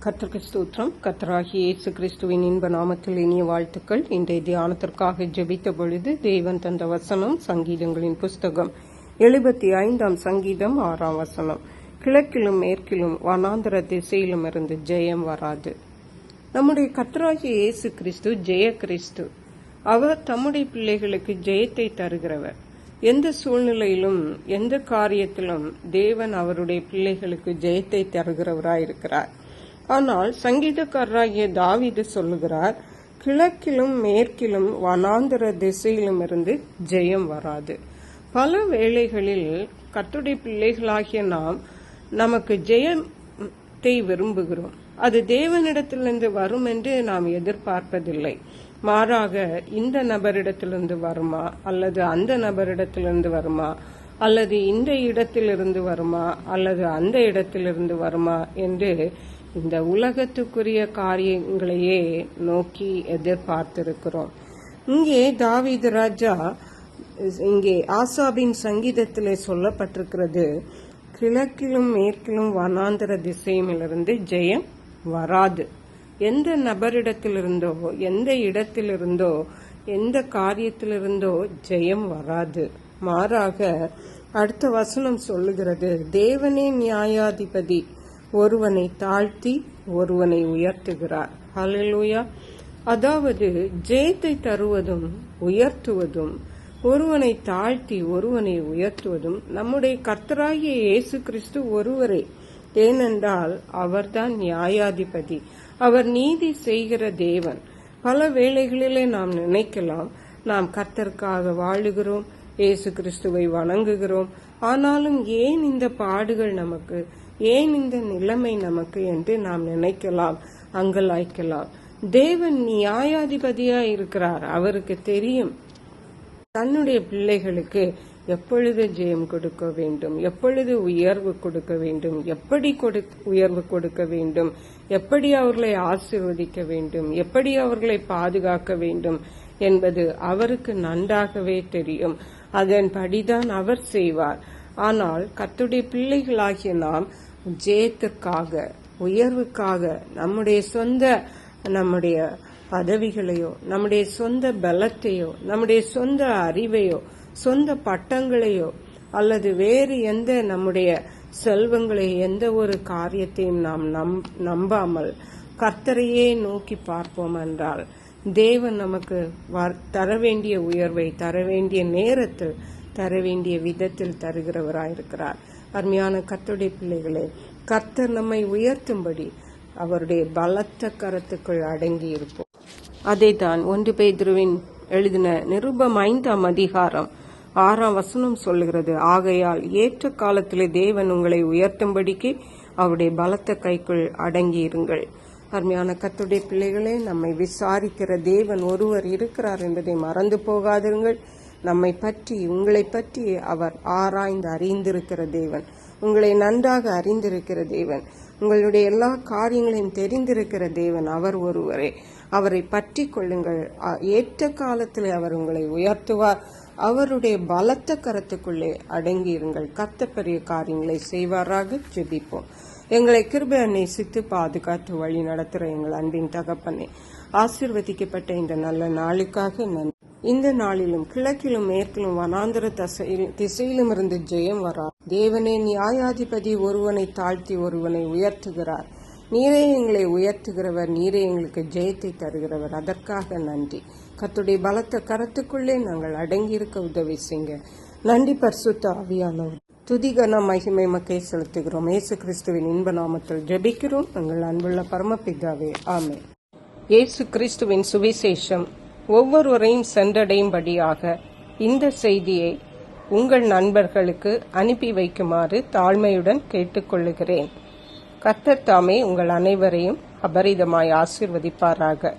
கர்த்தருக்கு ஸ்தோத்திரம். கர்த்தராகிய இயேசு கிறிஸ்துவின் இன்ப நாமத்தில் இனிய வாழ்த்துக்கள். இன்றைய தியானத்திற்காக ஜெபித்த பொழுது தேவன் தந்த வசனம் சங்கீதங்களின் புஸ்தகம் 75 சங்கீதம் 6 வசனம். கிழக்கிலும் மேற்கிலும் வனாந்தர திசையிலும் இருந்து ஜெயம் வராது. நம்முடைய கர்த்தராகிய இயேசு கிறிஸ்து ஜெய கிறிஸ்து. அவர் தம்முடைய பிள்ளைகளுக்கு ஜெயத்தை தருகிறவர். எந்த சூழ்நிலையிலும் எந்த காரியத்திலும் தேவன் அவருடைய பிள்ளைகளுக்கு ஜெயத்தை தருகிறவராயிருக்கிறார். ஆனால் சங்கீதக்காரராகிய தாவீது சொல்லுகிறார், கிழக்கிலும் மேற்கிலும் வனாந்தர திசையிலும் இருந்து ஜெயம் வராது. பல வேளைகளில் கர்த்தருடைய பிள்ளைகளாகிய நாம் நமக்கு ஜெயத்தை விரும்புகிறோம். அது தேவனிடத்திலிருந்து வரும் என்று நாம் எதிர்பார்ப்பதில்லை. மாறாக இந்த நபரிடத்திலிருந்து வருமா, அல்லது அந்த நபரிடத்திலிருந்து வருமா, அல்லது இந்த இடத்திலிருந்து வருமா, அல்லது அந்த இடத்திலிருந்து வருமா என்று இந்த உலகத்துக்குரிய காரியங்களையே நோக்கி எதிர்பார்த்திருக்கிறோம். இங்கே தாவீது ராஜா, இங்கே ஆசாபின் சங்கீதத்திலே சொல்லப்பட்டிருக்கிறது, கிழக்கிலும் மேற்கிலும் வனாந்தர திசையிலிருந்து ஜெயம் வராது. எந்த நபரிடத்திலிருந்தோ, எந்த இடத்திலிருந்தோ, எந்த காரியத்திலிருந்தோ ஜெயம் வராது. மாறாக அடுத்த வசனம் சொல்லுகிறது, தேவனே நியாயாதிபதி, ஒருவனை தாழ்த்தி ஒருவனை உயர்த்துகிறார். ஹல்லேலூயா. அதாவது ஜெயத்தை தருவதும் உயர்த்துவதும், ஒருவனை தாழ்த்தி ஒருவனை உயர்த்துவதும் நம்முடைய கர்த்தராகிய இயேசு கிறிஸ்து ஒருவரே. ஏனென்றால் அவர்தான் நியாயாதிபதி, அவர் நீதி செய்கிற தேவன். பல வேளைகளிலே நாம் நினைக்கலாம், நாம் கர்த்தருக்காக வாழுகிறோம், இயேசு கிறிஸ்துவை வணங்குகிறோம், ஆனாலும் ஏன் இந்த பாடுகள் நமக்கு, ஏன் இந்த நிலைமை நமக்கு என்று நாம் நினைக்கலாம், அங்கலாய்க்கலாம். தேவன் நியாயாதிபதியா இருக்கிறார். அவருக்கு தெரியும் தன்னுடைய பிள்ளைகளுக்கு எப்பொழுது ஜெயம் கொடுக்க வேண்டும், எப்பொழுது உயர்வு கொடுக்க வேண்டும், எப்படி உயர்வு கொடுக்க வேண்டும், எப்படி அவர்களை ஆசீர்வதிக்க வேண்டும், எப்படி அவர்களை பாதுகாக்க வேண்டும் என்பது அவருக்கு நன்றாகவே தெரியும். அதன்படிதான் அவர் செய்வார். ஆனால் கர்த்தருடைய பிள்ளைகளாகிய நாம் ஜெயத்திற்காக, உயர்வுக்காக நம்முடைய பதவிகளையோ, நம்முடைய சொந்த பலத்தையோ, நம்முடைய சொந்த அறிவையோ, சொந்த பட்டங்களையோ, அல்லது வேறு எந்த நம்முடைய செல்வங்களை, எந்த ஒரு காரியத்தையும் நாம் நம்பாமல் கர்த்தரையே நோக்கி பார்ப்போம் என்றால், தேவன் நமக்கு தர வேண்டிய உயர்வை தர வேண்டிய நேரத்தில், தர வேண்டிய விதத்தில் தருகிறவராயிருக்கிறார். அருமையான கர்த்தருடைய பிள்ளைகளே, கர்த்தர் நம்மை உயர்த்தும்படி அவருடைய பலத்த கரத்துக்குள் அடங்கி இருப்போம். அதைத்தான் 1 பேதுருவின் எழுதின நிருபம் 5 அதிகாரம் 6 வசனம் சொல்லுகிறது, ஆகையால் ஏற்ற காலத்திலே தேவன் உங்களை உயர்த்தும்படிக்கு அவருடைய பலத்த கைக்குள் அடங்கி இருங்கள். அருமையான கர்த்தருடைய பிள்ளைகளே, நம்மை விசாரிக்கிற தேவன் ஒருவர் இருக்கிறார் என்பதை மறந்து போகாதிருங்கள். நம்மை பற்றி, உங்களை பற்றி அவர் ஆராய்ந்து அறிந்திருக்கிற தேவன், உங்களை நன்றாக அறிந்திருக்கிற தேவன், உங்களுடைய எல்லா காரியங்களையும் தெரிந்திருக்கிற தேவன் அவர் ஒருவரே. அவரை பற்றி கொள்ளுங்கள். ஏற்ற காலத்தில் அவர் உங்களை உயர்த்துவார். அவருடைய பலத்த கரத்துக்குள்ளே அடங்கியிருங்கள். கர்த்தர் பெரிய காரியங்களை செய்வாராக. ஜெபிப்போம். எங்களை கிருபையா நேசித்து பாதுகாத்து வழி நடத்துகிற எங்கள் அன்பின் தகப்பனே, ஆசீர்வதிக்கப்பட்ட இந்த நல்ல நாளுக்காக நன்றி. இந்த நாளிலும் கிழக்கிலும் மேற்கிலும் வனாந்தர திசையிலும் இருந்து ஜெயம் வரார். தேவனே நியாயாதிபதி, ஒருவனை தாழ்த்தி ஒருவனை உயர்த்துகிறார். நீரே எங்களை உயர்த்துகிறவர், நீரே எங்களுக்கு ஜெயத்தை தருகிறவர். அதற்காக நன்றி. கர்த்தருடைய பலத்த கரத்துக்குள்ளே நாங்கள் அடங்கியிருக்க உதவி செய்யுங்க. நன்றி பரிசுத்த ஆவியானவர். துதிகன மகிமை மக்கை செலுத்துகிறோம். இயேசு கிறிஸ்துவின் இன்ப நாமத்தில் ஜெபிக்கிறோம் எங்கள் அன்புள்ள பரமபிதாவே. ஆமென். இயேசு கிறிஸ்துவின் சுவிசேஷம் ஒவ்வொருவரையும் சென்றடையும்படியாக இந்த செய்தியை உங்கள் நண்பர்களுக்கு அனுப்பி வைக்குமாறு தாழ்மையுடன் கேட்டுக்கொள்ளுகிறேன். கர்த்தர் தாமே உங்கள் அனைவரையும் அபரிதமாய் ஆசீர்வதிப்பாராக.